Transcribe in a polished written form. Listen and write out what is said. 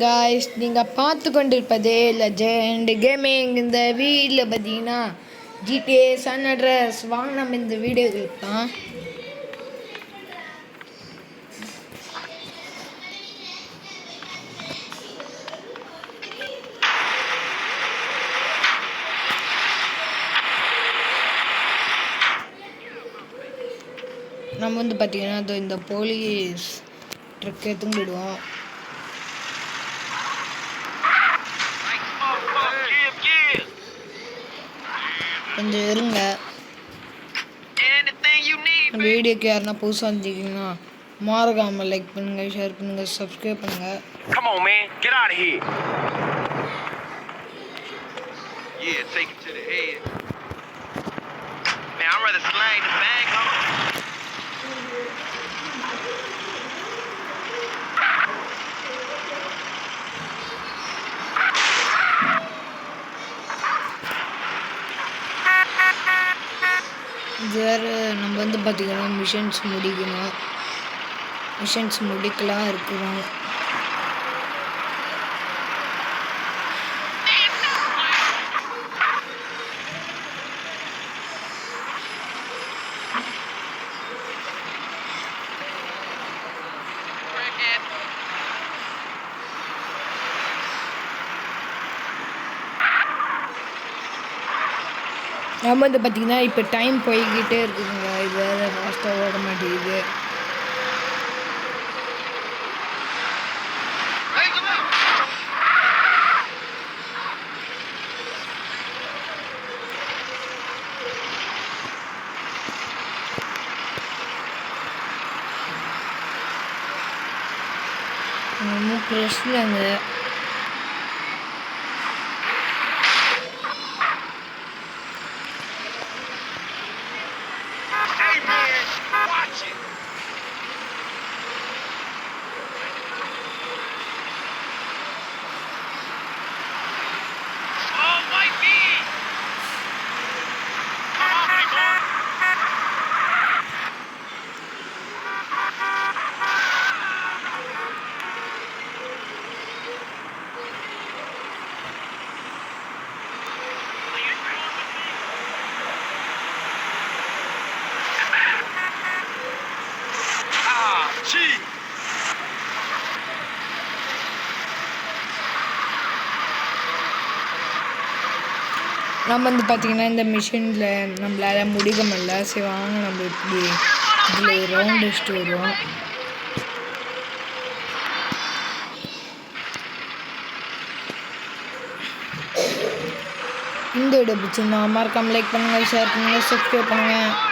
Guys நீங்கள் பார்த்து கொண்டிருப்பது லெஜெண்ட் கேமிங். இந்த வீடியோவில் பார்த்தீங்கன்னா GTA San Andreas வாங்க நம்ம இந்த வீடியோவில் தான் நம்ம வந்து பார்த்தீங்கன்னா இந்த போலீஸ் ட்ரக் எடுத்து போயிடுவோம். கொஞ்சம் இருங்க. வீடியோக்கு யாருன்னா புதுசாக இருந்தீங்கன்னா மறக்காமல் லைக் பண்ணுங்க, ஷேர் பண்ணுங்க, சப்ஸ்கிரைப் பண்ணுங்க. Come on, man, get out of here. Yeah, take it to the head. Man, I'd rather slang the bag on. வேறு நம்ம வந்து பார்த்திங்கன்னா மிஷன்ஸ் முடிக்கணும். மிஷன்ஸ் முடிக்கலாம் இருக்கிறோம். நம்ம வந்து பார்த்திங்கன்னா இப்போ டைம் போய்கிட்டே இருக்குதுங்க. இது வேறு ஃபாஸ்ட்டாக ஓட மாட்டேங்குது. ஒன்றும் பிரச்சனைங்க. நம்ம வந்து பார்த்திங்கன்னா இந்த மிஷினில் நம்மளால் முடிக்க முடியல. சரி வாங்க நம்ம இப்படி இதில் ரவுண்ட் அடிச்சுட்டு வருவோம். இந்த வீடியோ பிடிச்சிருந்தா மறக்காம லைக் பண்ணுங்கள், ஷேர் பண்ணுங்கள், சப்ஸ்கிரைப் பண்ணுங்கள்.